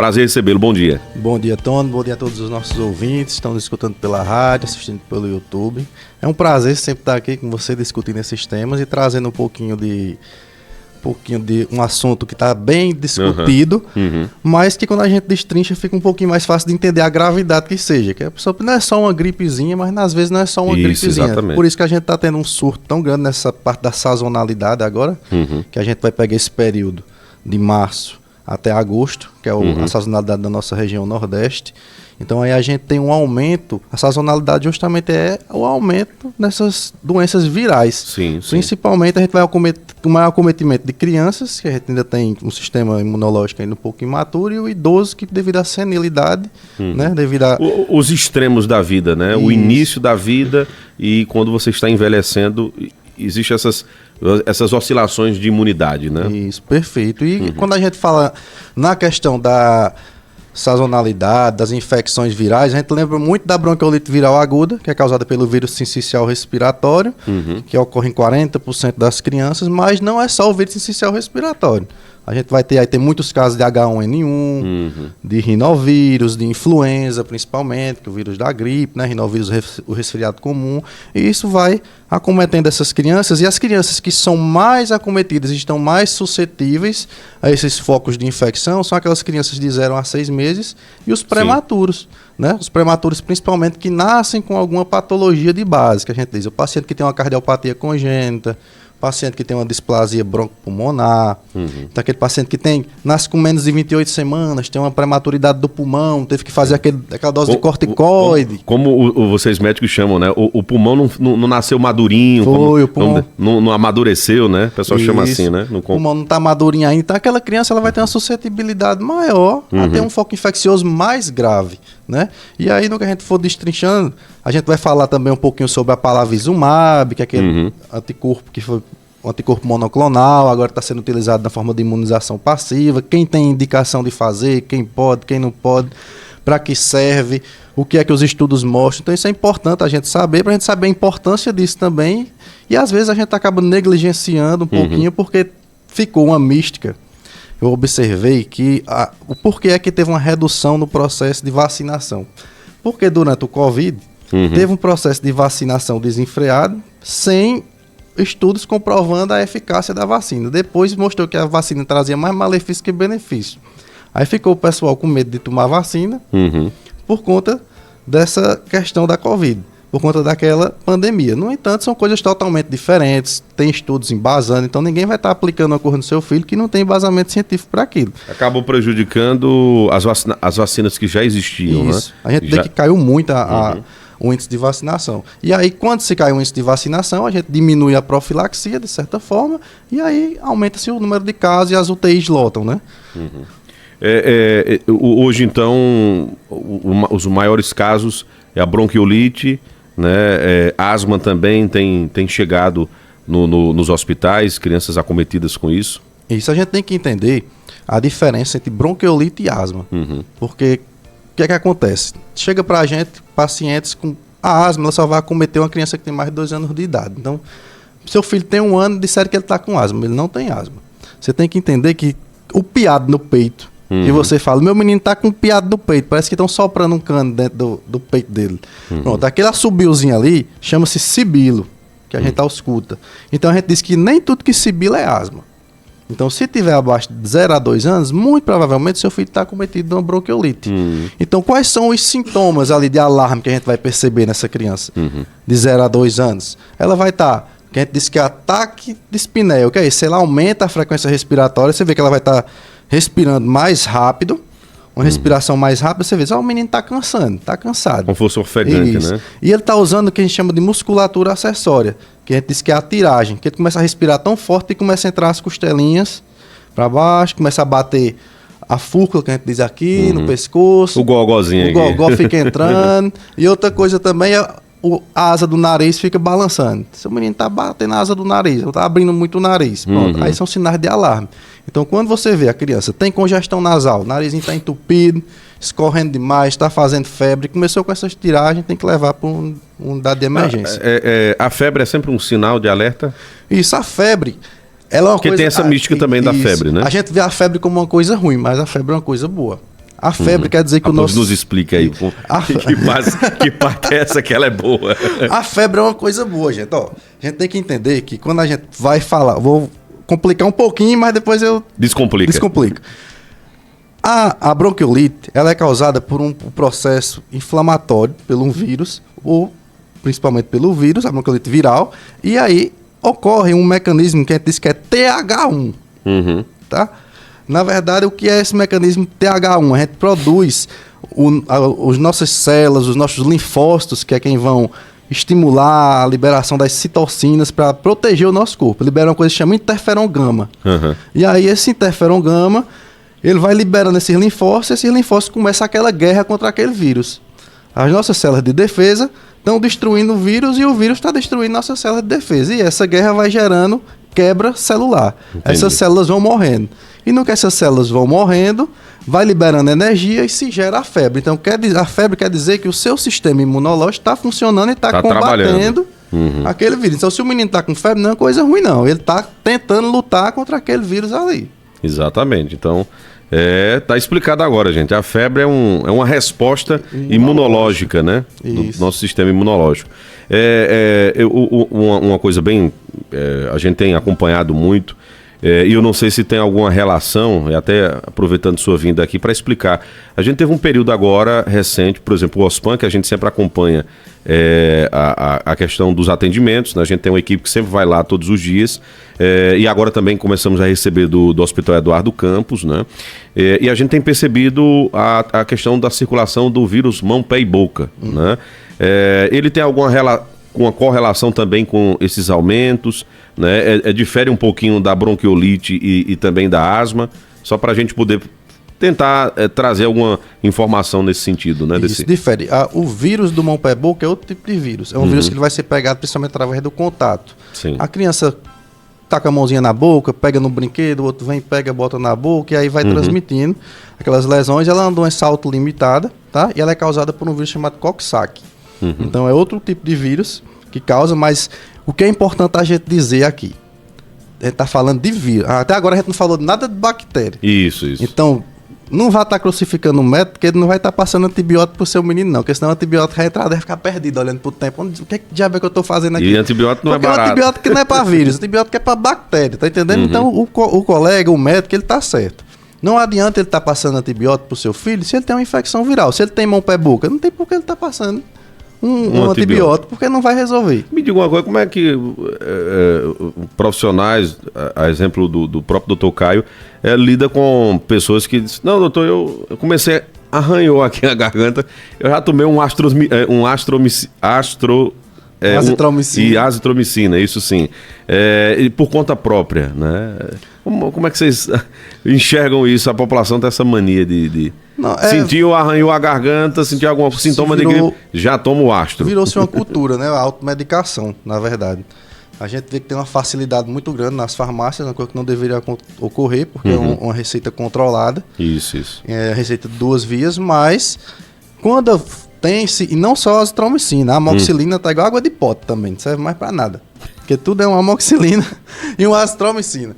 Prazer recebê-lo, bom dia. Bom dia, Tony, bom dia a todos os nossos ouvintes, estão nos escutando pela rádio, assistindo pelo YouTube. É um prazer sempre estar aqui com você discutindo esses temas e trazendo um pouquinho de um assunto que está bem discutido, mas que quando a gente destrincha fica um pouquinho mais fácil de entender a gravidade que seja. Que a pessoa não é só uma gripezinha, mas às vezes não é só uma gripezinha. Exatamente. Por isso que a gente está tendo um surto tão grande nessa parte da sazonalidade agora, que a gente vai pegar esse período de março até agosto, que é a sazonalidade da nossa região Nordeste. Então aí a gente tem um aumento, a sazonalidade justamente é o aumento nessas doenças virais. Sim. Principalmente a gente vai com o maior acometimento de crianças, que a gente ainda tem um sistema imunológico ainda um pouco imaturo, e o idoso que devido à senilidade, né, devido a... Os extremos da vida, né? Isso. O início da vida e quando você está envelhecendo, existem essas oscilações de imunidade, né? Isso, perfeito. E quando a gente fala na questão da sazonalidade, das infecções virais, a gente lembra muito da bronquiolite viral aguda, que é causada pelo vírus sincicial respiratório, que ocorre em 40% das crianças, mas não é só o vírus sincicial respiratório. A gente vai ter aí muitos casos de H1N1, de rinovírus, de influenza principalmente, que é o vírus da gripe, né? Rinovírus, o resfriado comum, e isso vai acometendo essas crianças, e as crianças que são mais acometidas e estão mais suscetíveis a esses focos de infecção são aquelas crianças de 0 a 6 meses e os prematuros, né? Os prematuros principalmente que nascem com alguma patologia de base, que a gente diz, o paciente que tem uma cardiopatia congênita, paciente que tem uma displasia broncopulmonar, então aquele paciente que nasce com menos de 28 semanas, tem uma prematuridade do pulmão, teve que fazer aquela dose de corticoide. Como vocês médicos chamam, né? O pulmão não nasceu madurinho, o pulmão não amadureceu, né? O pessoal chama assim, né? O pulmão não está madurinho ainda, então aquela criança ela vai ter uma suscetibilidade maior a ter um foco infeccioso mais grave, né? E aí no que a gente for destrinchando, a gente vai falar também um pouquinho sobre a palavizumab, que é aquele anticorpo que foi um anticorpo monoclonal, agora está sendo utilizado na forma de imunização passiva, quem tem indicação de fazer, quem pode, quem não pode, para que serve, o que é que os estudos mostram. Então isso é importante a gente saber, para a gente saber a importância disso também, e às vezes a gente acaba negligenciando um pouquinho, porque ficou uma mística. Eu observei que o porquê é que teve uma redução no processo de vacinação. Porque durante o Covid, teve um processo de vacinação desenfreado, sem estudos comprovando a eficácia da vacina. Depois mostrou que a vacina trazia mais malefício que benefício. Aí ficou o pessoal com medo de tomar vacina por conta dessa questão da Covid, por conta daquela pandemia. No entanto, são coisas totalmente diferentes, tem estudos embasando, então ninguém vai estar aplicando uma coisa no seu filho que não tem embasamento científico para aquilo. Acabou prejudicando as vacinas que já existiam, Isso. Né? A gente vê que caiu muito o índice de vacinação. E aí, quando se cai o índice de vacinação, a gente diminui a profilaxia, de certa forma, e aí aumenta-se o número de casos e as UTIs lotam, né? Hoje, então, os maiores casos é a bronquiolite, né? Asma também tem chegado nos hospitais, crianças acometidas com isso. Isso, a gente tem que entender a diferença entre bronquiolite e asma. Porque o que é que acontece? Chega pra gente pacientes com a asma, ela só vai acometer uma criança que tem mais de 2 anos de idade. Então, seu filho tem 1 ano, disseram que ele está com asma, ele não tem asma. Você tem que entender que o piado no peito, que você fala, meu menino está com um piado no peito, parece que estão soprando um cano dentro do peito dele. Pronto, aquele assobiozinho ali chama-se sibilo, que a gente ausculta. Então a gente diz que nem tudo que sibila é asma. Então, se tiver abaixo de 0 a 2 anos, muito provavelmente seu filho está acometido de uma bronquiolite. Então, quais são os sintomas ali de alarme que a gente vai perceber nessa criança de 0 a 2 anos? Ela vai estar, que a gente diz que é ataque de espinéia, que é isso? Ela aumenta a frequência respiratória, você vê que ela vai estar respirando mais rápido, uma respiração mais rápida, você vê, o menino está cansado. Com força ofegante, né? E ele está usando o que a gente chama de musculatura acessória, que a gente diz que é a tiragem, que ele começa a respirar tão forte e começa a entrar as costelinhas para baixo, começa a bater a fúrcula, que a gente diz aqui, no pescoço. O gogózinho. O gogó fica entrando. E outra coisa também é a asa do nariz fica balançando. Seu menino está batendo a asa do nariz, está abrindo muito o nariz. Pronto. Aí são sinais de alarme. Então, quando você vê a criança tem congestão nasal, o narizinho está entupido, escorrendo demais, está fazendo febre, começou com essas tiragens, tem que levar para uma unidade de emergência. A febre é sempre um sinal de alerta? Isso, a febre, ela é uma Porque coisa... tem essa mística também da febre, né? A gente vê a febre como uma coisa ruim, mas a febre é uma coisa boa. A febre quer dizer que o nosso... Nos explica aí, que parte é essa que ela é boa. A febre é uma coisa boa, gente. Ó, a gente tem que entender que quando a gente vai falar... Vou complicar um pouquinho, mas depois eu... Descomplico. A bronquiolite, ela é causada por um processo inflamatório, pelo um vírus, ou principalmente pelo vírus, a bronquiolite viral, e aí ocorre um mecanismo que a gente diz que é TH1, tá? Na verdade, o que é esse mecanismo TH1? A gente produz as nossas células, os nossos linfócitos, que é quem vão estimular a liberação das citocinas para proteger o nosso corpo. Libera uma coisa que chama interferon gama. E aí esse interferon gama, ele vai liberando esses linfócitos começa aquela guerra contra aquele vírus. As nossas células de defesa estão destruindo o vírus e o vírus está destruindo nossas células de defesa. E essa guerra vai gerando quebra celular. Entendi. Essas células vão morrendo. E no que essas células vão morrendo, vai liberando energia e se gera a febre. Então, a febre quer dizer que o seu sistema imunológico está funcionando e está combatendo aquele vírus. Então, se o menino está com febre, não é coisa ruim, não. Ele está tentando lutar contra aquele vírus ali. Exatamente. Então, tá explicado agora, gente. A febre é uma resposta imunológica, né? Do nosso sistema imunológico. Uma coisa bem... a gente tem acompanhado muito, e eu não sei se tem alguma relação, até aproveitando sua vinda aqui para explicar. A gente teve um período agora recente, por exemplo, o OSPAN, que a gente sempre acompanha a questão dos atendimentos, né? A gente tem uma equipe que sempre vai lá todos os dias, e agora também começamos a receber do Hospital Eduardo Campos, né? E a gente tem percebido a questão da circulação do vírus mão, pé e boca, né? Ele tem alguma correlação também com esses aumentos, né? Difere um pouquinho da bronquiolite e também da asma, só para a gente poder tentar trazer alguma informação nesse sentido, né? Isso difere. O vírus do mão, pé, boca é outro tipo de vírus. É um vírus que ele vai ser pegado principalmente através do contato. Sim. A criança taca a mãozinha na boca, pega no brinquedo, o outro vem, pega, bota na boca, e aí vai transmitindo aquelas lesões. Ela é uma doença autolimitada, tá? E ela é causada por um vírus chamado Coxsackie. Então é outro tipo de vírus que causa, mas o que é importante a gente dizer aqui, a gente tá falando de vírus. Até agora a gente não falou nada de bactéria. Isso. Então, não vai estar crucificando o médico, porque ele não vai estar passando antibiótico pro seu menino, não. Porque senão o antibiótico vai entrar, deve ficar perdido olhando pro tempo. O que diabo é que eu tô fazendo aqui? E antibiótico não é barato. Porque o antibiótico não é para vírus, o antibiótico é para bactéria, tá entendendo? Então, o colega, o médico, ele tá certo. Não adianta ele estar passando antibiótico pro seu filho se ele tem uma infecção viral. Se ele tem mão, pé, boca, não tem por que ele tá passando um antibiótico, porque não vai resolver. Me diga uma coisa, como é que profissionais, a exemplo do próprio doutor Caio, lida com pessoas que dizem, não, doutor, eu comecei, arranhou aqui a garganta, eu já tomei azitromicina, isso sim, e por conta própria, né? Como é que vocês enxergam isso? A população tem essa mania de sentiu, arranhou a garganta, sentiu algum sintoma de gripe, já toma o astro. Virou-se uma cultura, né? A automedicação, na verdade. A gente vê que tem uma facilidade muito grande nas farmácias, uma coisa que não deveria ocorrer, porque é uma receita controlada. Isso. É receita de 2 vias, mas quando tem-se, e não só a azitromicina, a amoxicilina tá igual água de pote também, não serve mais para nada. Porque tudo é uma amoxicilina e uma azitromicina.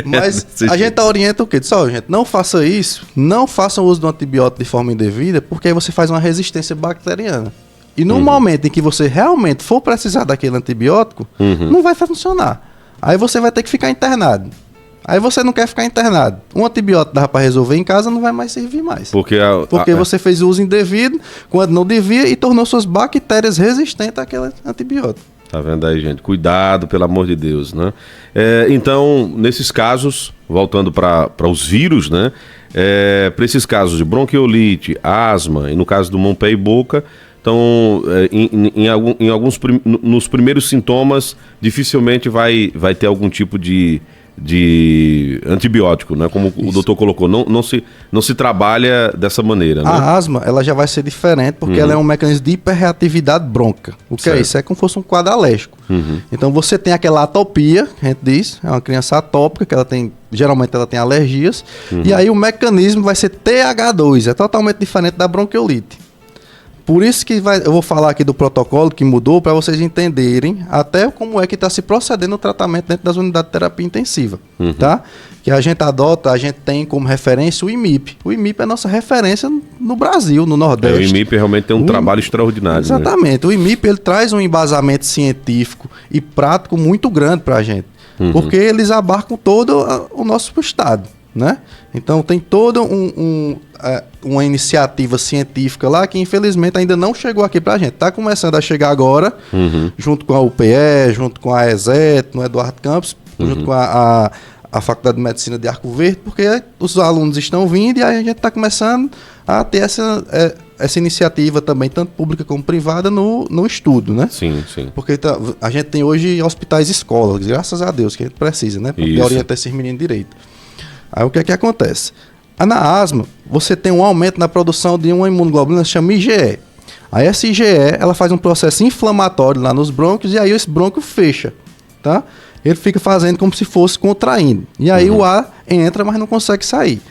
Mas a gente orienta o quê? Diz, gente, não faça isso, não façam uso do antibiótico de forma indevida, porque aí você faz uma resistência bacteriana. E no momento em que você realmente for precisar daquele antibiótico, não vai funcionar. Aí você vai ter que ficar internado. Aí você não quer ficar internado. Um antibiótico dava para resolver em casa, não vai mais servir mais. Porque você fez o uso indevido, quando não devia, e tornou suas bactérias resistentes àquele antibiótico. Tá vendo aí, gente? Cuidado, pelo amor de Deus, né? Então, nesses casos, voltando para os vírus, né? Para esses casos de bronquiolite, asma, e no caso do mão, pé e boca, então, nos primeiros sintomas, dificilmente vai ter algum tipo de antibiótico, né? Como o doutor colocou, não se trabalha dessa maneira, né? A asma, ela já vai ser diferente, porque ela é um mecanismo de hiperreatividade brônquica. O que é isso? É como se fosse um quadro alérgico. Então você tem aquela atopia, a gente diz, é uma criança atópica, que geralmente ela tem alergias, e aí o mecanismo vai ser TH2, é totalmente diferente da bronquiolite. Por isso que eu vou falar aqui do protocolo que mudou para vocês entenderem até como é que está se procedendo o tratamento dentro das unidades de terapia intensiva, tá? Que a gente tem como referência o IMIP. O IMIP é a nossa referência no Brasil, no Nordeste. O IMIP realmente tem um trabalho extraordinário. Exatamente. Né? O IMIP ele traz um embasamento científico e prático muito grande para a gente, porque eles abarcam todo o nosso estado. Né? Então tem toda uma iniciativa científica lá que infelizmente ainda não chegou aqui pra gente. Tá começando a chegar agora, junto com a UPE, junto com a ESET, no Eduardo Campos, junto com a Faculdade de Medicina de Arco Verde, porque os alunos estão vindo e aí a gente está começando a ter essa iniciativa também, tanto pública como privada, no estudo, né? Sim, sim. Porque a gente tem hoje hospitais e escolas, graças a Deus, que a gente precisa, né? Para orientar esses meninos direito. Aí o que é que acontece? Na asma, você tem um aumento na produção de uma imunoglobulina que se chama IgE. Aí essa IgE, ela faz um processo inflamatório lá nos brônquios e aí esse brônquio fecha, tá? Ele fica fazendo como se fosse contraindo. E aí o ar entra, mas não consegue sair.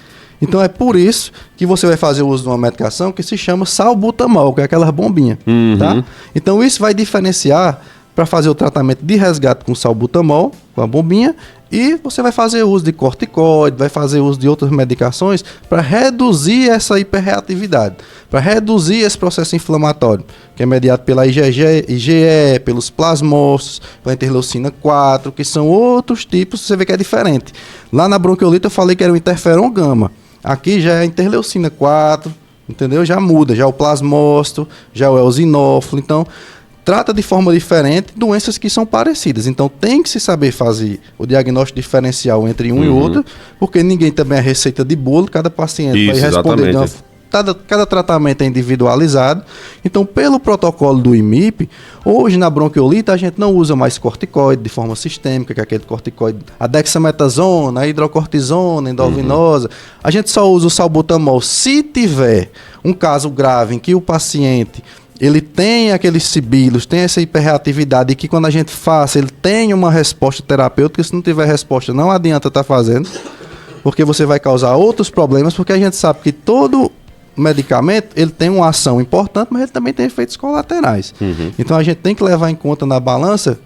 Então é por isso que você vai fazer o uso de uma medicação que se chama salbutamol, que é aquela bombinha, tá? Então isso vai diferenciar para fazer o tratamento de resgate com salbutamol, com a bombinha, e você vai fazer uso de corticoide, vai fazer uso de outras medicações para reduzir essa hiperreatividade, para reduzir esse processo inflamatório, que é mediado pela IgE, pelos plasmócitos, pela interleucina 4, que são outros tipos, você vê que é diferente. Lá na bronquiolite eu falei que era o interferon gama, aqui já é a interleucina 4, entendeu? Já muda, já é o plasmócito, já é o eosinófilo, então trata de forma diferente doenças que são parecidas. Então tem que se saber fazer o diagnóstico diferencial entre um e outro, porque ninguém também é receita de bolo, cada paciente vai responder de uma, cada tratamento é individualizado. Então, pelo protocolo do IMIP, hoje na bronquiolite a gente não usa mais corticoide de forma sistêmica, que é aquele corticoide, a dexametasona, a hidrocortisona, a endovenosa. A gente só usa o salbutamol se tiver um caso grave em que o paciente ele tem aqueles sibilos, tem essa hiperreatividade e que quando a gente faz, ele tem uma resposta terapêutica. Se não tiver resposta, não adianta estar fazendo, porque você vai causar outros problemas, porque a gente sabe que todo medicamento, ele tem uma ação importante, mas ele também tem efeitos colaterais. Então a gente tem que levar em conta na balança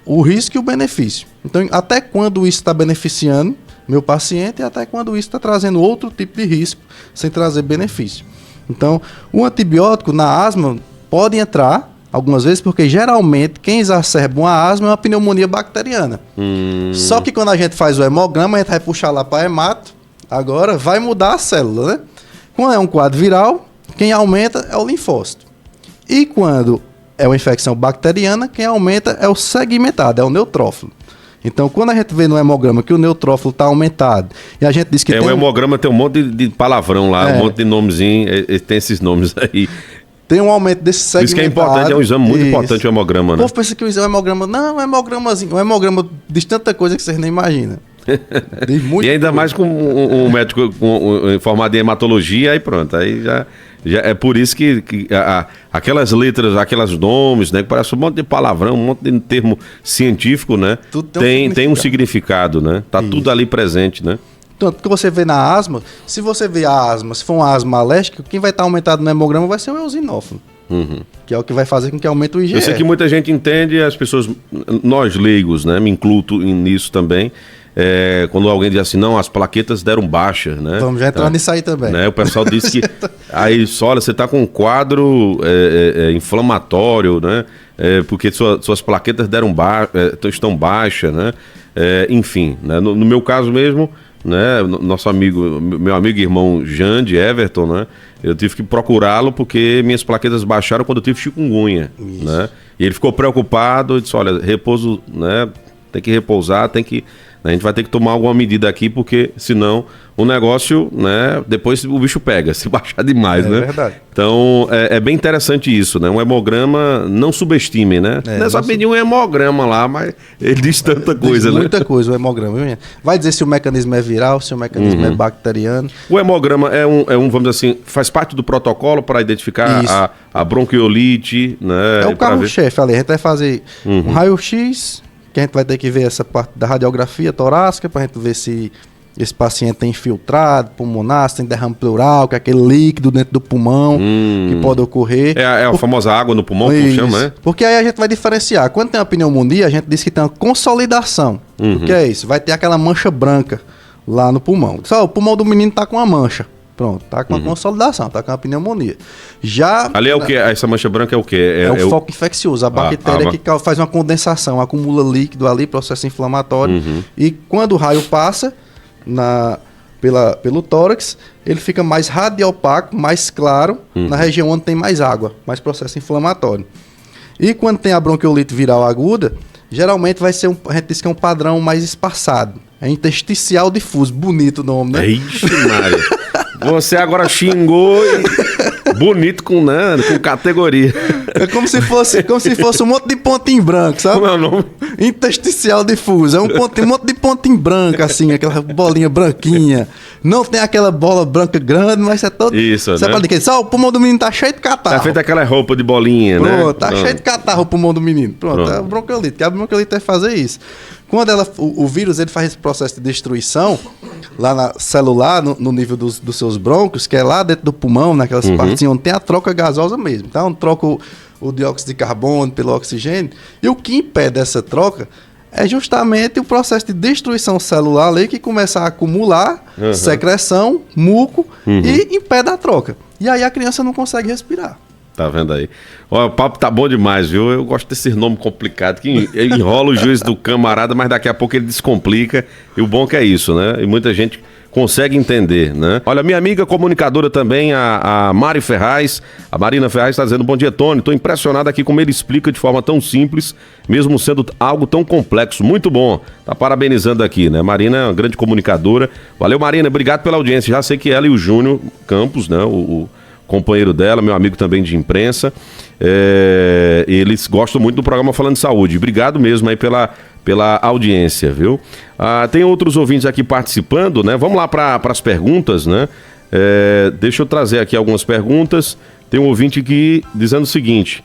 o risco e o benefício. Então, até quando isso está beneficiando meu paciente e até quando isso está trazendo outro tipo de risco, sem trazer benefício. Então, o antibiótico na asma pode entrar algumas vezes, porque geralmente quem exacerba uma asma é uma pneumonia bacteriana. Só que quando a gente faz o hemograma, a gente vai puxar lá para hemato, agora vai mudar a célula, né? Quando é um quadro viral, quem aumenta é o linfócito. E quando é uma infecção bacteriana, quem aumenta é o segmentado, é o neutrófilo. Então, quando a gente vê no hemograma que o neutrófilo está aumentado, e a gente diz que o hemograma tem um monte de palavrão lá, um monte de nomezinho, tem esses nomes aí. Tem um aumento desse segmentado. Isso que é importante, é um exame muito importante o hemograma, né? O povo pensa que o hemograma... Não, um hemograma diz tanta coisa que vocês nem imaginam. E ainda mais com um médico formado em hematologia, aí pronto, aí já é por isso que aquelas letras, aquelas nomes, né, que parece um monte de palavrão, um monte de termo científico, né, tem um significado, né, tá tudo ali presente, né. Tanto que você vê na asma, se você vê a asma, se for uma asma alérgica, quem vai estar aumentado no hemograma vai ser o eosinófilo. Que é o que vai fazer com que aumente o IgE. Eu sei que muita gente entende, as pessoas, nós leigos, né, me incluo nisso também. Quando alguém diz assim, não, as plaquetas deram baixa, né? Vamos já entrar nisso aí também. Né? O pessoal disse que aí, olha, você está com um quadro inflamatório, né? Porque suas plaquetas estão baixas, né? Enfim, né? No meu caso mesmo, né? Meu amigo e irmão Jande Everton, né? Eu tive que procurá-lo porque minhas plaquetas baixaram quando eu tive chikungunya, né? E ele ficou preocupado, disse, olha, repouso, né? Tem que repousar, a gente vai ter que tomar alguma medida aqui, porque senão o negócio, né, depois o bicho pega, se baixar demais, né? É verdade. Então, é bem interessante isso, né? Um hemograma, não subestime, né? Não é só pedir um hemograma lá, mas ele diz tanta coisa, né? Muita coisa o hemograma. Vai dizer se o mecanismo é viral, se o mecanismo é bacteriano. O hemograma vamos dizer assim, faz parte do protocolo para identificar a bronquiolite, né? É o carro-chefe ali, a gente vai fazer um raio-x, que a gente vai ter que ver essa parte da radiografia torácica, para a gente ver se esse paciente tem infiltrado pulmonar, tem derrame pleural, que é aquele líquido dentro do pulmão que pode ocorrer. É a famosa água no pulmão, que chama, né? Porque aí a gente vai diferenciar. Quando tem uma pneumonia, a gente diz que tem uma consolidação. O que é isso? Vai ter aquela mancha branca lá no pulmão. Só o pulmão do menino tá com uma mancha. Pronto, tá com uma consolidação, tá com uma pneumonia. Já... Ali é o que? Essa mancha branca é o quê? É o foco infeccioso, a bactéria que faz uma condensação, acumula líquido ali, processo inflamatório. E quando o raio passa pelo tórax, ele fica mais radiopaco, mais claro, na região onde tem mais água, mais processo inflamatório. E quando tem a bronquiolite viral aguda, geralmente vai ser a gente diz que é um padrão mais espaçado. É intersticial difuso, bonito o nome, né? Ixi, Maria. Você agora xingou bonito com categoria. É como se fosse um monte de pontinho branco, sabe? Como é o nome? Intersticial difuso. É um monte de pontinho branco, assim, aquela bolinha branquinha. Não tem aquela bola branca grande, mas é todo... Isso, você né? pode dizer, só o pulmão do menino tá cheio de catarro. Tá feita aquela roupa de bolinha, né? Pronto, tá cheio de catarro o pulmão do menino. Pronto. É a bronquiolite. A bronquiolite vai fazer isso. Quando o vírus ele faz esse processo de destruição lá na celular, no nível dos seus brônquios, que é lá dentro do pulmão, naquelas partes onde tem a troca gasosa mesmo. Então, troca o dióxido de carbono pelo oxigênio. E o que impede essa troca é justamente o processo de destruição celular ali que começa a acumular secreção, muco e impede a troca. E aí a criança não consegue respirar. Tá vendo aí? Olha, o papo tá bom demais, viu? Eu gosto desse nome complicado, que enrola o juiz do camarada, mas daqui a pouco ele descomplica. E o bom que é isso, né? E muita gente consegue entender, né? Olha, minha amiga comunicadora também, a Mari Ferraz, a Marina Ferraz está dizendo: bom dia, Tony, tô impressionado aqui como ele explica de forma tão simples, mesmo sendo algo tão complexo. Muito bom. Tá parabenizando aqui, né? Marina é uma grande comunicadora. Valeu, Marina, obrigado pela audiência. Já sei que ela e o Júnior Campos, né? O companheiro dela, meu amigo também de imprensa, eles gostam muito do programa Falando de Saúde. Obrigado mesmo aí pela audiência, viu? Tem outros ouvintes aqui participando, né? Vamos lá para as perguntas, né? Deixa eu trazer aqui algumas perguntas. Tem um ouvinte aqui dizendo o seguinte: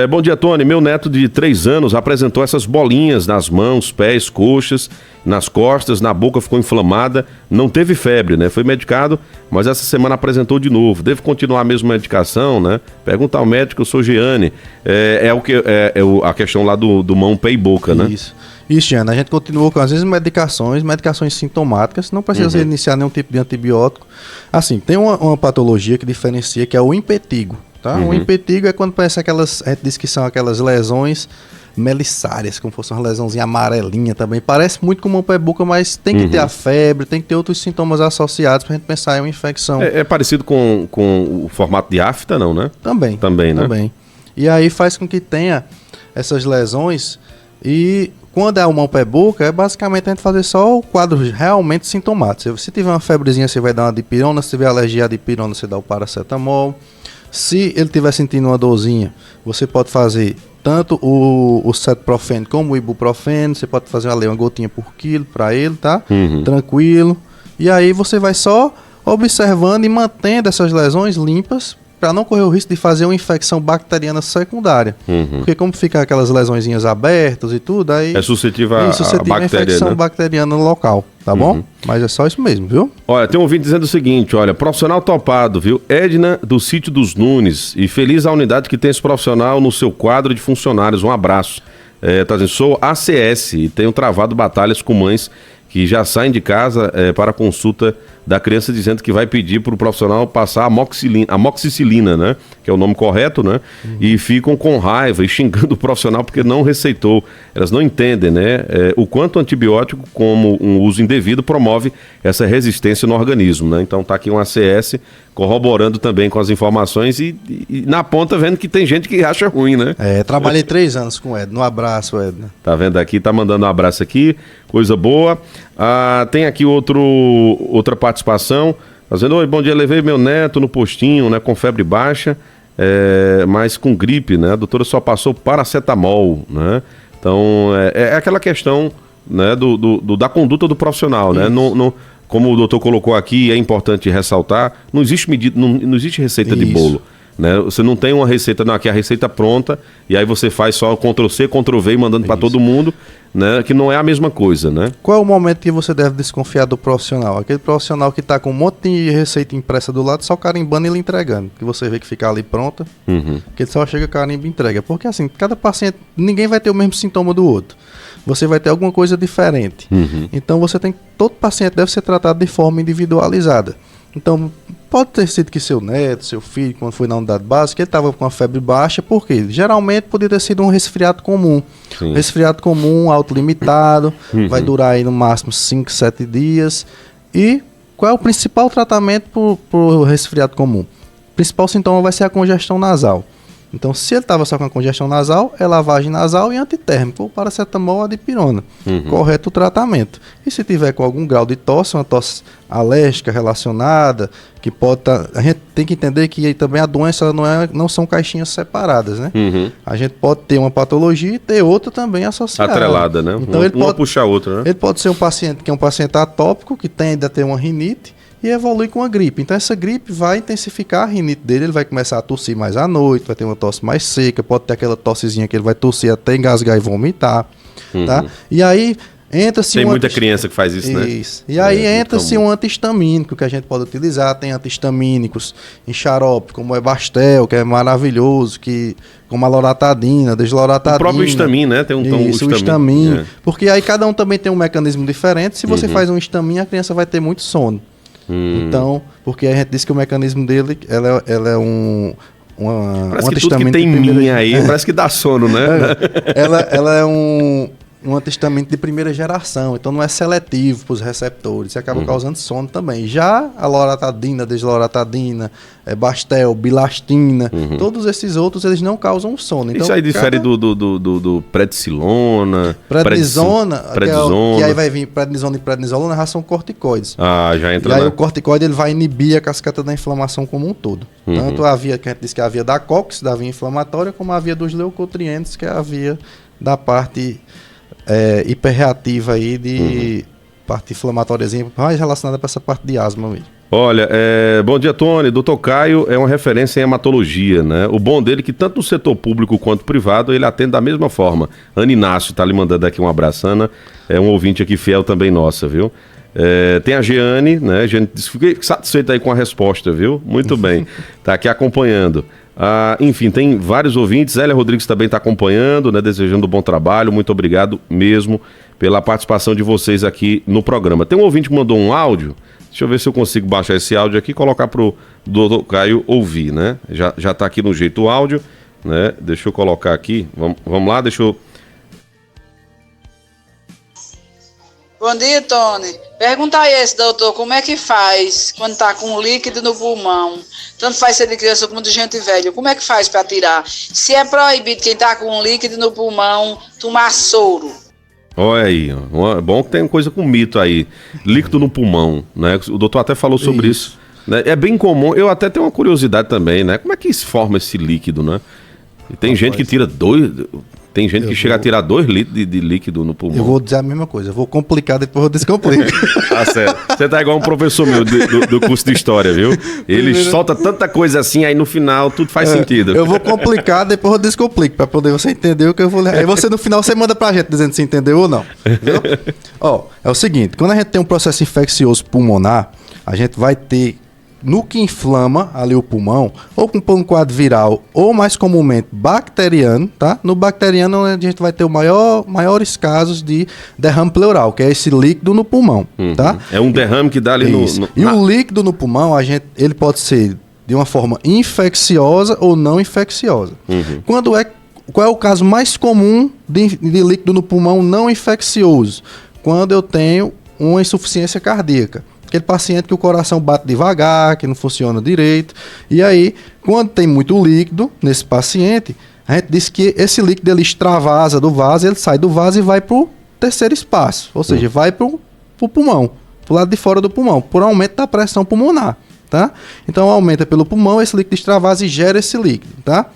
bom dia, Tony. Meu neto de 3 anos apresentou essas bolinhas nas mãos, pés, coxas, nas costas, na boca ficou inflamada, não teve febre, né? Foi medicado, mas essa semana apresentou de novo. Deve continuar a mesma medicação, né? Pergunta ao médico, eu sou Jeane. A questão lá do mão, pé e boca, né? Isso, Jeane. A gente continua com as mesmas medicações sintomáticas, não precisa iniciar nenhum tipo de antibiótico. Assim, tem uma patologia que diferencia, que é o impetigo. Tá? O impetigo é quando parece aquelas, a gente diz que são aquelas lesões melissárias, como fosse uma lesãozinha amarelinha também. Parece muito com mão, pé e boca, mas tem que ter a febre, tem que ter outros sintomas associados pra gente pensar em uma infecção. É parecido com o formato de afta, não, né? Também, né? Também. E aí faz com que tenha essas lesões e quando é o mão, pé e boca, é basicamente a gente fazer só o quadro realmente sintomático. Se tiver uma febrezinha, você vai dar uma dipirona, se tiver alergia à dipirona, você dá o paracetamol. Se ele estiver sentindo uma dorzinha, você pode fazer tanto o cetoprofeno como o ibuprofeno. Você pode fazer uma gotinha por quilo para ele, tá? Tranquilo. E aí você vai só observando e mantendo essas lesões limpas para não correr o risco de fazer uma infecção bacteriana secundária. Porque como fica aquelas lesõezinhas abertas e tudo, aí... É suscetível a bactéria, infecção bacteriana no local, tá bom? Mas é só isso mesmo, viu? Olha, tem um ouvinte dizendo o seguinte, olha, profissional topado, viu? Edna, do Sítio dos Nunes, e feliz a unidade que tem esse profissional no seu quadro de funcionários. Um abraço. Tá dizendo, sou ACS e tenho travado batalhas com mães que já saem de casa para consulta da criança, dizendo que vai pedir para o profissional passar amoxicilina, né? Que é o nome correto, né? E ficam com raiva e xingando o profissional porque não receitou. Elas não entendem, né? O quanto o antibiótico, como um uso indevido, promove essa resistência no organismo, né? Então tá aqui um ACS corroborando também com as informações e na ponta vendo que tem gente que acha ruim, né? Trabalhei 3 anos com o Edna. Um abraço, Edna. Tá vendo aqui? Tá mandando um abraço aqui. Coisa boa. Tem aqui outra participação. Tá dizendo, oi, bom dia, levei meu neto no postinho, né, com febre baixa, mas com gripe, né? A doutora só passou paracetamol, né? Então, é aquela questão, né, da conduta do profissional, né? Como o doutor colocou aqui, é importante ressaltar, não existe medida, não existe receita de bolo. Né? Você não tem uma receita, não, aqui é a receita pronta, e aí você faz só Ctrl-C, Ctrl-V e mandando para todo mundo. né, que não é a mesma coisa, né? Qual é o momento que você deve desconfiar do profissional? Aquele profissional que está com um monte de receita impressa do lado, só carimbando e lhe entregando. Que você vê que fica ali pronta, que ele só chega, carimba e entrega. Porque assim, cada paciente, ninguém vai ter o mesmo sintoma do outro. Você vai ter alguma coisa diferente. Então todo paciente deve ser tratado de forma individualizada. Então, pode ter sido que seu neto, seu filho, quando foi na unidade básica, ele estava com a febre baixa, porque geralmente poderia ter sido um resfriado comum. Sim. Resfriado comum, autolimitado, vai durar aí no máximo 5, 7 dias. E qual é o principal tratamento para o resfriado comum? O principal sintoma vai ser a congestão nasal. Então, se ele estava só com a congestão nasal, é lavagem nasal e antitérmico, ou paracetamol ou dipirona. Correto o tratamento. E se tiver com algum grau de tosse, uma tosse alérgica relacionada, que pode estar... A gente tem que entender que também a doença não são caixinhas separadas, né? A gente pode ter uma patologia e ter outra também associada. Atrelada, né? Então, ele pode puxa a outra, né? Ele pode ser um paciente que é um paciente atópico, que tende a ter uma rinite, e evolui com a gripe. Então essa gripe vai intensificar a rinite dele, ele vai começar a tossir mais à noite, vai ter uma tosse mais seca, pode ter aquela tossezinha que ele vai tossir até engasgar e vomitar, tá? E aí entra-se Tem muita criança que faz isso, né? Isso. E aí entra-se um antihistamínico que a gente pode utilizar, tem antihistamínicos em xarope, como é Bastel, que é maravilhoso, como a loratadina, desloratadina. O próprio Histamin, né? Tem o Histamin. Porque aí cada um também tem um mecanismo diferente. Se você faz um Histamin, a criança vai ter muito sono. Então, porque a gente diz que o mecanismo dele, ela é parece que tudo que tem minha aí, parece que dá sono, né? Ela é um antihistamínico de primeira geração, então não é seletivo para os receptores, e acaba causando sono também. Já a loratadina, desloratadina, Bastel, bilastina, todos esses outros, eles não causam sono. Então, isso aí difere do prednisolona, prednisona, que aí vai vir prednisona e prednisolona, já são corticoides. Já entra. E aí o corticoide ele vai inibir a cascata da inflamação como um todo. Tanto a via que a gente diz que é a via da COX, da via inflamatória, como a via dos leucotrientes, que é a via da parte hiperreativa aí de parte inflamatóriazinha, mais relacionada para essa parte de asma mesmo. Olha, bom dia, Tony. Dr. Caio é uma referência em hematologia, né? O bom dele é que tanto no setor público quanto privado ele atende da mesma forma. Ana Inácio tá lhe mandando aqui um abraço, Ana. É um ouvinte aqui fiel também nossa, viu? Tem a Jeane, né? Jeane, fiquei satisfeita aí com a resposta, viu? Muito bem. Tá aqui acompanhando. Enfim, tem vários ouvintes. Zélia Rodrigues também está acompanhando, né? Desejando um bom trabalho. Muito obrigado mesmo pela participação de vocês aqui no programa. Tem um ouvinte que mandou um áudio. Deixa eu ver se eu consigo baixar esse áudio aqui e colocar para o Dr. Caio ouvir, né? Já está aqui no jeito o áudio, né? Deixa eu colocar aqui. Vamos lá, deixa eu... Bom dia, Tony. Pergunta aí esse doutor, como é que faz quando tá com líquido no pulmão? Tanto faz ser de criança como de gente velha. Como é que faz para tirar? Se é proibido quem tá com líquido no pulmão tomar soro? Olha aí, é bom que tem coisa com mito aí. Líquido no pulmão, né? O doutor até falou sobre isso. Né? É bem comum, eu até tenho uma curiosidade também, né? Como é que se forma esse líquido, né? E tem gente que tira tem gente que chega a tirar 2 litros de líquido no pulmão. Eu vou dizer a mesma coisa, eu vou complicar, depois eu descomplico. Tá certo. Você tá igual um professor meu do curso de história, viu? Ele solta tanta coisa assim, aí no final tudo faz sentido. Eu vou complicar, depois eu descomplico, pra poder você entender o que eu vou ler. Aí você no final você manda pra gente dizendo se entendeu ou não. Ó, é o seguinte, quando a gente tem um processo infeccioso pulmonar, a gente vai ter no que inflama ali o pulmão, ou com um quadro viral, ou mais comumente bacteriano, tá? No bacteriano a gente vai ter maiores casos de derrame pleural, que é esse líquido no pulmão, tá? É um derrame que dá ali no... E o líquido no pulmão, ele pode ser de uma forma infecciosa ou não infecciosa. Qual é o caso mais comum de líquido no pulmão não infeccioso? Quando eu tenho uma insuficiência cardíaca. Aquele paciente que o coração bate devagar, que não funciona direito. E aí, quando tem muito líquido nesse paciente, a gente diz que esse líquido ele extravasa do vaso, ele sai do vaso e vai para o terceiro espaço. Ou seja, vai para o pulmão, para o lado de fora do pulmão, por aumento da pressão pulmonar. Tá? Então, aumenta pelo pulmão, esse líquido extravasa e gera esse líquido. Tá?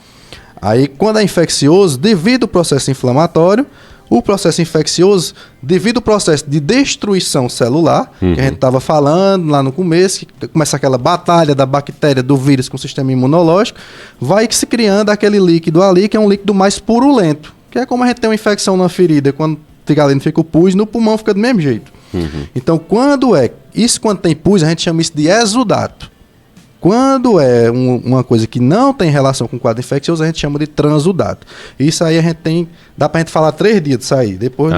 Aí, quando é infeccioso, devido ao processo inflamatório, o processo infeccioso, devido ao processo de destruição celular, que a gente estava falando lá no começo, que começa aquela batalha da bactéria, do vírus com o sistema imunológico, vai se criando aquele líquido ali, que é um líquido mais purulento, que é como a gente tem uma infecção na ferida, quando fica ali, não fica o pus, no pulmão fica do mesmo jeito. Então, quando tem pus, a gente chama isso de exudato. Quando é uma coisa que não tem relação com o quadro infeccioso, a gente chama de transudato. Isso aí dá pra gente falar 3 dias disso aí. Depois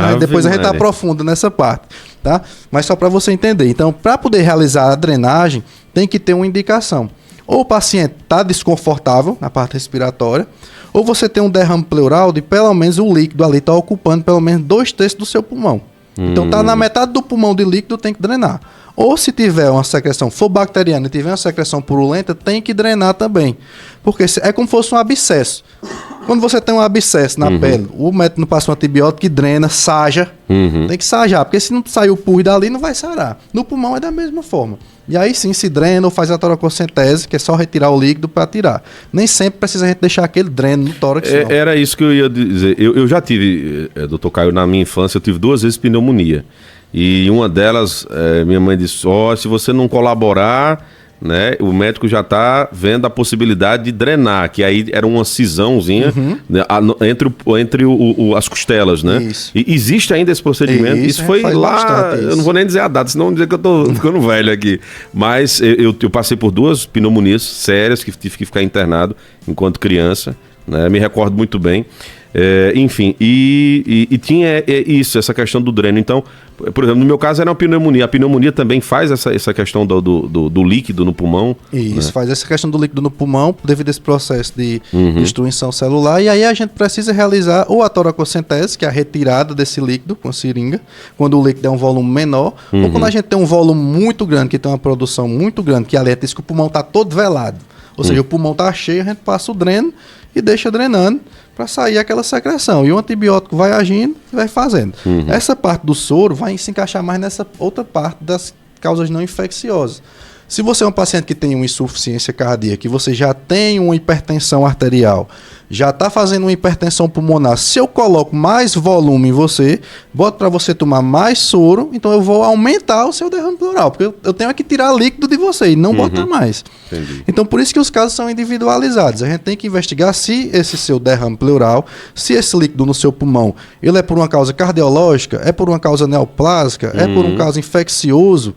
a gente aprofunda nessa parte, tá? Mas só para você entender. Então, para poder realizar a drenagem, tem que ter uma indicação. Ou o paciente está desconfortável na parte respiratória, ou você tem um derrame pleural de pelo menos o líquido ali está ocupando pelo menos 2/3 do seu pulmão. Então tá na metade do pulmão de líquido, tem que drenar. Ou se tiver uma secreção, for bacteriana e tiver uma secreção purulenta, tem que drenar também. Porque é como se fosse um abscesso. Quando você tem um abscesso na pele, o médico não passa um antibiótico que drena, saja. Tem que sajar, porque se não sair o pus dali, não vai sarar. No pulmão é da mesma forma. E aí sim se drena ou faz a toracocentese, que é só retirar o líquido para tirar. Nem sempre precisa a gente deixar aquele dreno no tórax. Era isso que eu ia dizer. Eu já tive, doutor Caio, na minha infância, eu tive 2 vezes pneumonia. E uma delas, minha mãe disse, se você não colaborar, né, o médico já está vendo a possibilidade de drenar, que aí era uma cisãozinha, né, entre as costelas, né? Isso. E existe ainda esse procedimento? Isso foi lá, eu não vou nem dizer a data, senão dizer que eu estou ficando velho aqui. Mas eu passei por 2 pneumonias sérias, que tive que ficar internado enquanto criança, né? Me recordo muito bem. Enfim, e tinha essa questão do dreno. Então, por exemplo, no meu caso era uma pneumonia. A pneumonia também faz essa questão do líquido no pulmão. Isso, né? Faz essa questão do líquido no pulmão devido a esse processo de destruição celular. E aí a gente precisa realizar ou a toracocentese, que é a retirada desse líquido com a seringa, quando o líquido é um volume menor, ou quando a gente tem um volume muito grande, que tem uma produção muito grande, que ali é isso que o pulmão está todo velado. Ou seja, o pulmão está cheio, a gente passa o dreno e deixa drenando para sair aquela secreção. E o antibiótico vai agindo e vai fazendo. Essa parte do soro vai se encaixar mais nessa outra parte das causas não infecciosas. Se você é um paciente que tem uma insuficiência cardíaca, e você já tem uma hipertensão arterial, já está fazendo uma hipertensão pulmonar, se eu coloco mais volume em você, boto para você tomar mais soro, então eu vou aumentar o seu derrame pleural, porque eu tenho que tirar líquido de você e não botar mais. Entendi. Então por isso que os casos são individualizados. A gente tem que investigar se esse seu derrame pleural, se esse líquido no seu pulmão, ele é por uma causa cardiológica, é por uma causa neoplásica, é por um caso infeccioso.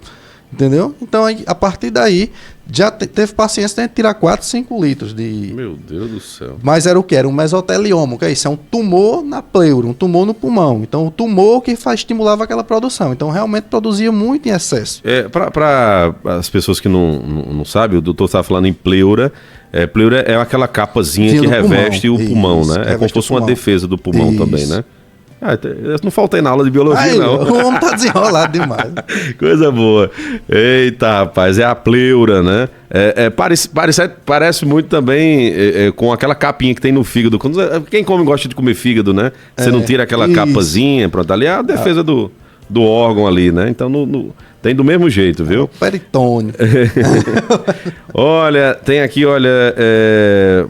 Entendeu? Então, a partir daí, já teve pacientes que tem que tirar 4, 5 litros de... Meu Deus do céu. Mas era o que? Era um mesotelioma, que é isso? É um tumor na pleura, um tumor no pulmão. Então, o tumor que estimulava aquela produção. Então, realmente produzia muito em excesso. Para as pessoas que não sabem, o doutor estava falando em pleura. Pleura é aquela capazinha que reveste o pulmão, né? É como se fosse uma defesa do pulmão também, né? Eu não faltei na aula de biologia, não. O homem tá desenrolado demais. Coisa boa. Eita, rapaz, é a pleura, né? Parece muito também com aquela capinha que tem no fígado. Quem come gosta de comer fígado, né? Você não tira aquela capazinha, pronto, ali é a defesa do órgão ali, né? Então tem do mesmo jeito, viu? O peritônio. Olha, tem aqui,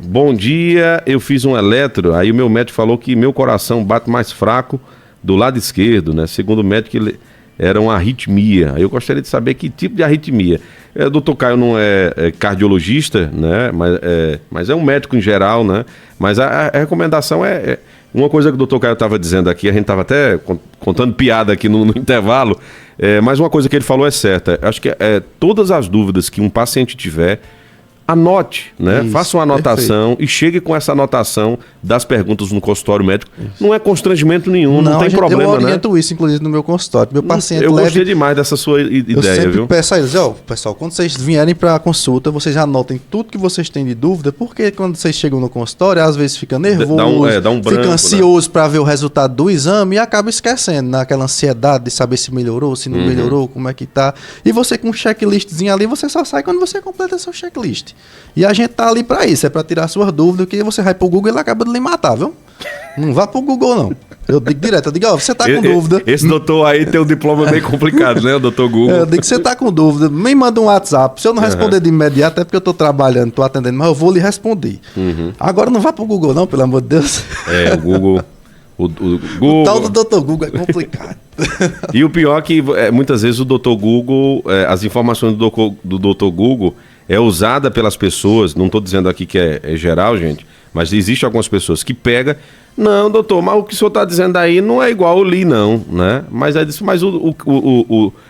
bom dia, eu fiz um eletro, aí o meu médico falou que meu coração bate mais fraco do lado esquerdo, né? Segundo o médico, ele era uma arritmia. Aí eu gostaria de saber que tipo de arritmia. O doutor Caio não é cardiologista, né? Mas é um médico em geral, né? Mas a recomendação uma coisa que o doutor Caio estava dizendo aqui, a gente estava até contando piada aqui no intervalo, mas uma coisa que ele falou é certa. Acho que todas as dúvidas que um paciente tiver, anote, né? Isso, faça uma anotação e chegue com essa anotação das perguntas no consultório médico. Isso. Não é constrangimento nenhum, não tem problema, né? Eu oriento isso, inclusive, no meu consultório. Meu paciente gostei demais dessa sua ideia, viu? Eu sempre peço a eles, pessoal, quando vocês vierem para a consulta, vocês anotem tudo que vocês têm de dúvida, porque quando vocês chegam no consultório, às vezes fica nervoso, dá um branco, fica ansioso, né, para ver o resultado do exame e acaba esquecendo, naquela ansiedade de saber se melhorou, se não melhorou, como é que tá. E você com um checklistzinho ali, você só sai quando você completa seu checklist. E a gente tá ali pra isso, é pra tirar suas dúvidas, que você vai pro Google e ele acaba de lhe matar, viu? Não vá pro Google, não. Eu digo direto, você tá com dúvida. Esse doutor aí tem um diploma bem complicado, né, o doutor Google? Eu digo que você tá com dúvida, me manda um WhatsApp. Se eu não responder de imediato, é porque eu tô trabalhando, tô atendendo, mas eu vou lhe responder. Agora não vá pro Google, não, pelo amor de Deus. O Google... O Google... O tal do Dr. Google é complicado. E o pior é que muitas vezes o Dr. Google, as informações do Dr. Google, é usada pelas pessoas, não estou dizendo aqui que é geral, gente, mas existe algumas pessoas que pegam, não, doutor, mas o que o senhor está dizendo aí não é igual eu li, não, né? Mas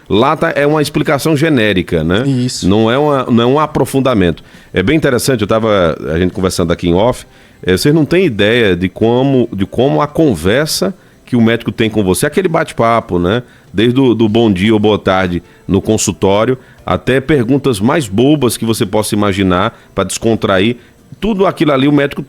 lá é uma explicação genérica, né? Isso. Não é um aprofundamento. É bem interessante, a gente conversando aqui em off, vocês não têm ideia de como a conversa que o médico tem com você, aquele bate-papo, né? Desde do bom dia ou boa tarde no consultório, até perguntas mais bobas que você possa imaginar para descontrair. Tudo aquilo ali o médico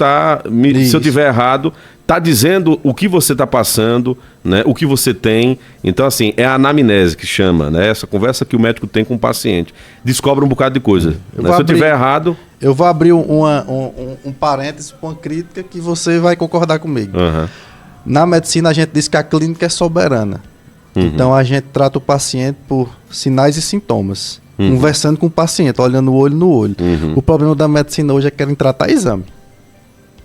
se eu tiver errado, tá dizendo o que você tá passando, né? O que você tem. Então, assim, é a anamnese que chama, né? Essa conversa que o médico tem com o paciente. Descobre um bocado de coisa. Né? Se eu tiver errado... Eu vou abrir um parênteses para uma crítica que você vai concordar comigo. Uhum. Na medicina, a gente diz que a clínica é soberana. Uhum. Então, a gente trata o paciente por sinais e sintomas. Conversando com o paciente, olhando o olho no olho. O problema da medicina hoje é que querem tratar exame.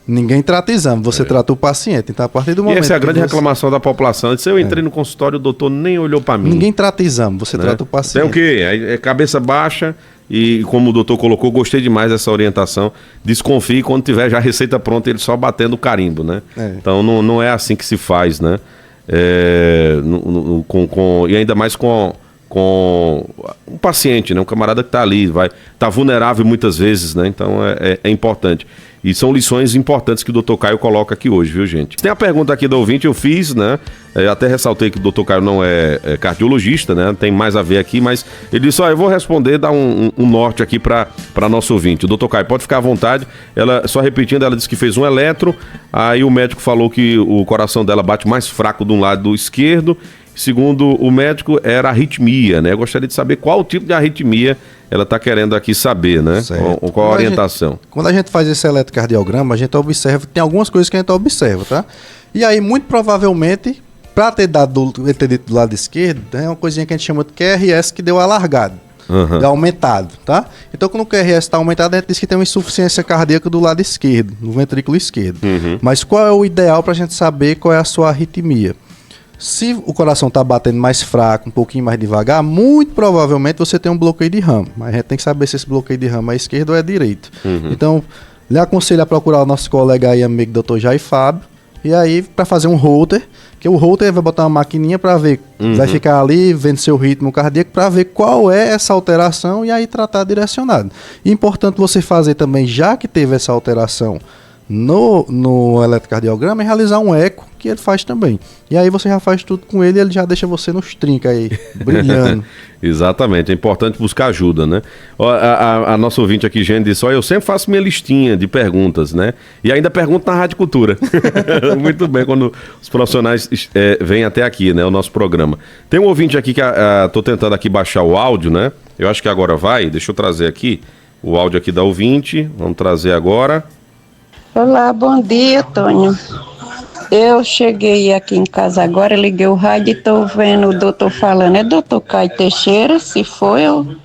Ninguém trata exame, você trata o paciente. Então, a partir do momento. E essa é a grande reclamação da população. Se eu entrei no consultório, o doutor nem olhou para mim. Ninguém trata exame, você trata o paciente. Tem o quê? É cabeça baixa. E como o doutor colocou, gostei demais dessa orientação. Desconfie quando tiver já a receita pronta, ele só batendo o carimbo, né? Então não é assim que se faz, né? E ainda mais com um paciente, né? Um camarada que está ali, tá vulnerável muitas vezes, né? Então é importante. E são lições importantes que o Dr. Caio coloca aqui hoje, viu, gente? Tem a pergunta aqui do ouvinte, eu fiz, né? Até ressaltei que o Dr. Caio não é cardiologista, né? Tem mais a ver aqui, mas ele disse, eu vou responder, dar um norte aqui para nosso ouvinte. O Dr. Caio, pode ficar à vontade. Ela, só repetindo, ela disse que fez um eletro, aí o médico falou que o coração dela bate mais fraco de um lado esquerdo. Segundo o médico, era arritmia, né? Eu gostaria de saber qual tipo de arritmia ela está querendo aqui saber, né? Qual a orientação? Quando a gente faz esse eletrocardiograma, a gente observa, tem algumas coisas que a gente observa, tá? E aí, muito provavelmente, para ter dito do lado esquerdo, é uma coisinha que a gente chama de QRS que deu alargado, deu aumentado, tá? Então, quando o QRS está aumentado, a gente diz que tem uma insuficiência cardíaca do lado esquerdo, no ventrículo esquerdo. Mas qual é o ideal para a gente saber qual é a sua arritmia? Se o coração está batendo mais fraco, um pouquinho mais devagar, muito provavelmente você tem um bloqueio de ramo. Mas a gente tem que saber se esse bloqueio de ramo é esquerdo ou é direito. Então, lhe aconselho a procurar o nosso colega aí, amigo Dr. Jair Fábio, e aí para fazer um holter, que o holter vai botar uma maquininha para ver, vai ficar ali vendo seu ritmo cardíaco para ver qual é essa alteração e aí tratar direcionado. E importante você fazer também, já que teve essa alteração no eletrocardiograma, é realizar um eco, que ele faz também. E aí você já faz tudo com ele e ele já deixa você nos trinca aí, brilhando. Exatamente, é importante buscar ajuda, né? A nossa ouvinte aqui, Jane, disse, eu sempre faço minha listinha de perguntas, né? E ainda pergunto na Rádio Cultura. Muito bem, quando os profissionais vêm até aqui, né? O nosso programa. Tem um ouvinte aqui que tô tentando aqui baixar o áudio, né? Eu acho que agora vai, deixa eu trazer aqui o áudio aqui da ouvinte, vamos trazer agora. Olá, bom dia, Tônio. Eu cheguei aqui em casa agora, liguei o rádio e estou vendo o doutor falando. É doutor Caio Teixeira, se for, eu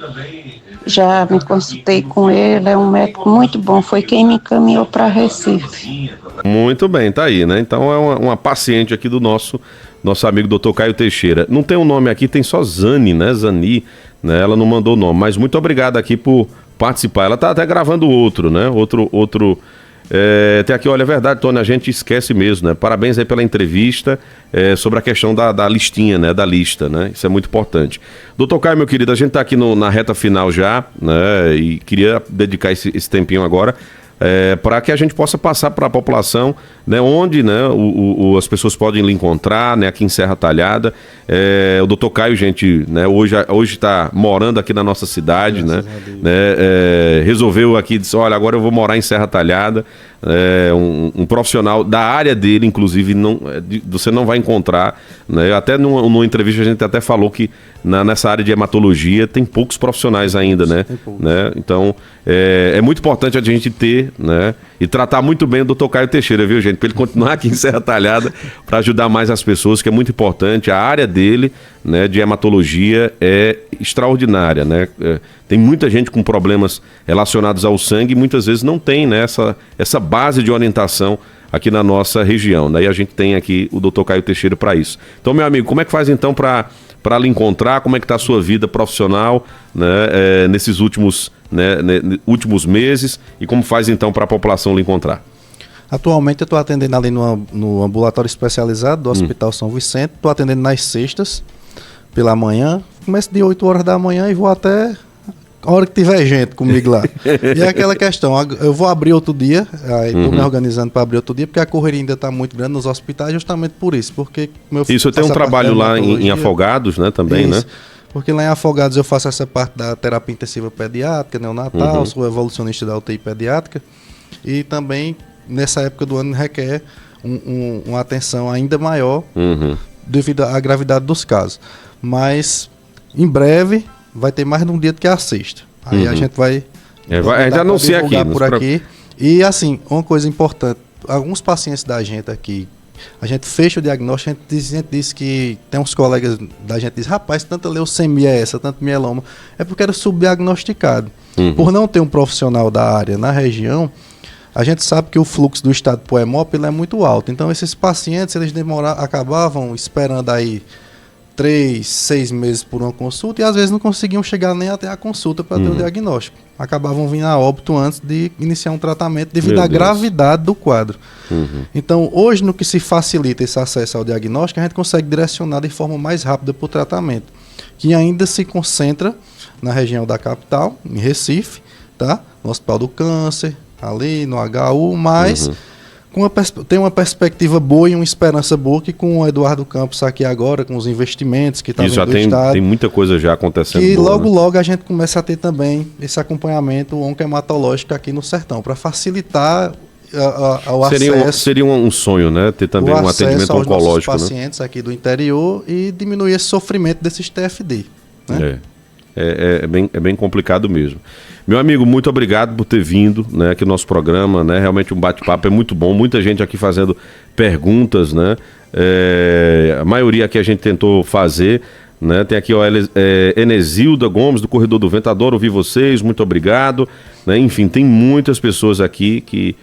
já me consultei com ele, é um médico muito bom, foi quem me encaminhou para Recife. Muito bem, tá aí, né? Então é uma paciente aqui do nosso amigo doutor Caio Teixeira. Não tem um nome aqui, tem só Zani, né? Zani, né? Ela não mandou o nome, mas muito obrigado aqui por participar. Ela tá até gravando outro, né? Outro tem aqui, olha, é verdade, Tony, a gente esquece mesmo, né? Parabéns aí pela entrevista sobre a questão da listinha, né? Da lista, né? Isso é muito importante. Doutor Caio, meu querido, a gente tá aqui na reta final já, né? E queria dedicar esse tempinho agora para que a gente possa passar para a população, né, onde, né, as pessoas podem lhe encontrar, né, aqui em Serra Talhada. O doutor Caio, gente, né, hoje está morando aqui na nossa cidade, né, resolveu aqui, disse, olha, agora eu vou morar em Serra Talhada. Um profissional da área dele, inclusive, você não vai encontrar, né? Até numa entrevista a gente até falou que nessa área de hematologia tem poucos profissionais ainda, né? Então é muito importante a gente ter, né, e tratar muito bem o doutor Caio Teixeira, viu, gente? Para ele continuar aqui em Serra Talhada, para ajudar mais as pessoas, que é muito importante. A área dele, né, de hematologia é extraordinária, né? Tem muita gente com problemas relacionados ao sangue e muitas vezes não tem, né, essa base de orientação aqui na nossa região, né? E a gente tem aqui o doutor Caio Teixeira para isso. Então, meu amigo, como é que faz então para para lhe encontrar, como é que está a sua vida profissional, né, nesses últimos meses, e como faz então para a população lhe encontrar? Atualmente eu estou atendendo ali no ambulatório especializado do Hospital São Vicente, estou atendendo nas sextas, pela manhã, começo de 8 horas da manhã e vou até a hora que tiver gente comigo lá. E é aquela questão, eu vou abrir outro dia, aí estou me organizando para abrir outro dia, porque a correria ainda está muito grande nos hospitais, justamente por isso. Porque isso, eu tenho um trabalho lá em Afogados, né, também, isso, né? Porque lá em Afogados eu faço essa parte da terapia intensiva pediátrica, neonatal, sou evolucionista da UTI pediátrica, e também nessa época do ano requer uma atenção ainda maior devido à gravidade dos casos. Mas em breve vai ter mais de um dia do que a sexta. Aí a gente vai já anunciar aqui por aqui. E assim, uma coisa importante, alguns pacientes da gente aqui, a gente fecha o diagnóstico, a gente diz que tem uns colegas da gente que dizem, rapaz, tanta leucemia é essa, tanto mieloma, é porque era subdiagnosticado. Por não ter um profissional da área na região, a gente sabe que o fluxo do estado pro hemop é muito alto. Então esses pacientes, eles acabavam esperando aí 3, 6 meses por uma consulta e às vezes não conseguiam chegar nem até a consulta para ter o diagnóstico. Acabavam vindo a óbito antes de iniciar um tratamento devido à gravidade do quadro. Então hoje, no que se facilita esse acesso ao diagnóstico, a gente consegue direcionar de forma mais rápida para o tratamento, que ainda se concentra na região da capital, em Recife, tá? No Hospital do Câncer, ali no HU, mas tem uma perspectiva boa e uma esperança boa que com o Eduardo Campos aqui agora, com os investimentos que está vindo do Estado, tem muita coisa já acontecendo. Que boa, logo a gente começa a ter também esse acompanhamento oncohematológico aqui no Sertão, para facilitar o acesso. Seria um sonho, né? Ter também um atendimento oncológico, aos pacientes aqui do interior e diminuir esse sofrimento desses TFD. Né? É bem complicado mesmo. Meu amigo, muito obrigado por ter vindo, né, aqui no nosso programa, né? Realmente um bate-papo é muito bom, muita gente aqui fazendo perguntas, né? A maioria aqui a gente tentou fazer, né? Tem aqui Enesilda Gomes, do Corredor do Vento, adoro ouvir vocês, muito obrigado, né? Enfim, tem muitas pessoas aqui que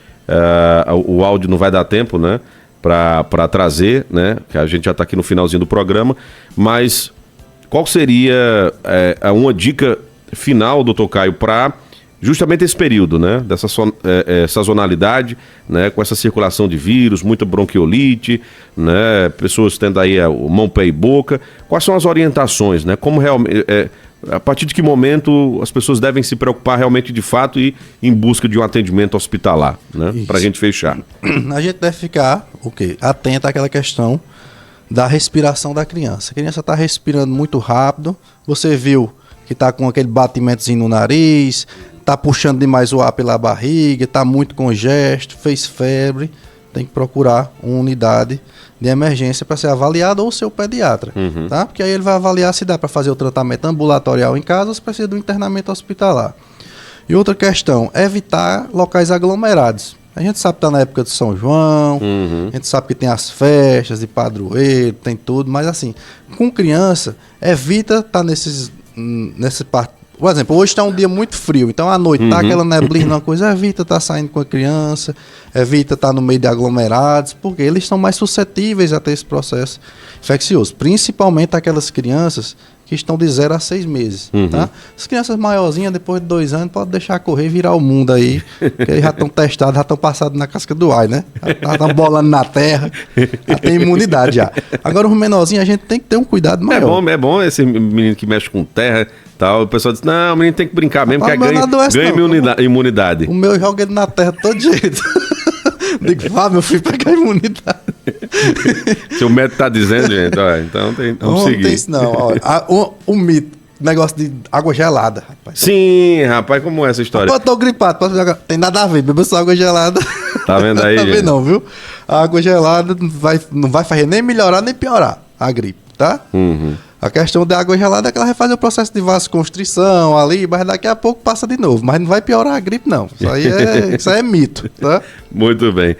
o áudio não vai dar tempo, né, para trazer, né? Que a gente já está aqui no finalzinho do programa, mas qual seria uma dica final, doutor Caio, para justamente esse período, né, dessa sazonalidade, né, com essa circulação de vírus, muita bronquiolite, né, pessoas tendo aí mão, pé e boca. Quais são as orientações, né, como realmente, a partir de que momento as pessoas devem se preocupar realmente de fato e em busca de um atendimento hospitalar, né, para a gente fechar? A gente deve ficar, atento àquela questão da respiração da criança. A criança está respirando muito rápido, você viu que está com aquele batimentozinho no nariz, está puxando demais o ar pela barriga, está muito congesto, fez febre, tem que procurar uma unidade de emergência para ser avaliado ou o seu pediatra, tá? Porque aí ele vai avaliar se dá para fazer o tratamento ambulatorial em casa ou se precisa do internamento hospitalar. E outra questão, evitar locais aglomerados. A gente sabe que está na época de São João, a gente sabe que tem as festas de padroeiro, tem tudo, mas assim, com criança, evita estar nesse parte. Por exemplo, hoje está um dia muito frio, então à noite tá aquela neblina, uma coisa, evita estar saindo com a criança, evita estar no meio de aglomerados, porque eles estão mais suscetíveis a ter esse processo infeccioso, principalmente aquelas crianças que estão de 0 a 6 meses, tá? As crianças maiorzinhas, depois de 2 anos, pode deixar correr e virar o mundo aí, porque eles já estão testados, já estão passados na casca do ai, né? Já estão bolando na terra, já tem imunidade já. Agora, os menorzinhos, a gente tem que ter um cuidado maior. É bom esse menino que mexe com terra, tal. O pessoal diz, não, o menino tem que brincar mesmo, que ganha imunidade. O meu joga ele na terra todo jeito. Digo, meu filho, pegar imunidade. Se o médico tá dizendo, gente, ó, então vamos seguir. Não tem isso não. O mito, negócio de água gelada, rapaz. Sim, rapaz, como é essa história? Eu tô gripado, tem nada a ver, beber só água gelada. Tá vendo aí, gente? Não tem não, viu? A água gelada não vai fazer nem melhorar nem piorar a gripe, tá? A questão da água gelada é que ela vai fazer o processo de vasoconstrição ali, mas daqui a pouco passa de novo. Mas não vai piorar a gripe, não. Isso aí é mito, tá? Muito bem,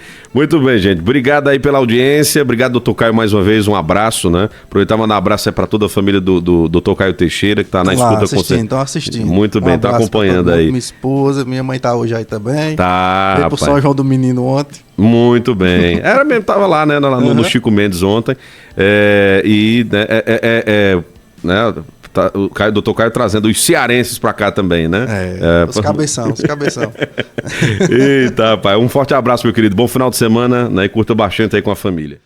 gente. Obrigado aí pela audiência. Obrigado, doutor Caio, mais uma vez. Um abraço, né? Aproveitar e mandar um abraço aí pra toda a família do doutor Caio Teixeira, que tá na escuta com você. Estão assistindo. Muito bem, tá acompanhando aí. Minha esposa, minha mãe tá hoje aí também. Tá, veio pro São João do Menino ontem. Muito bem. Era mesmo, tava lá, né? No Chico Mendes ontem. né? O doutor Caio trazendo os cearenses pra cá também, né? Os cabeção. Eita, pai. Um forte abraço, meu querido. Bom final de semana, né? E curta bastante aí com a família.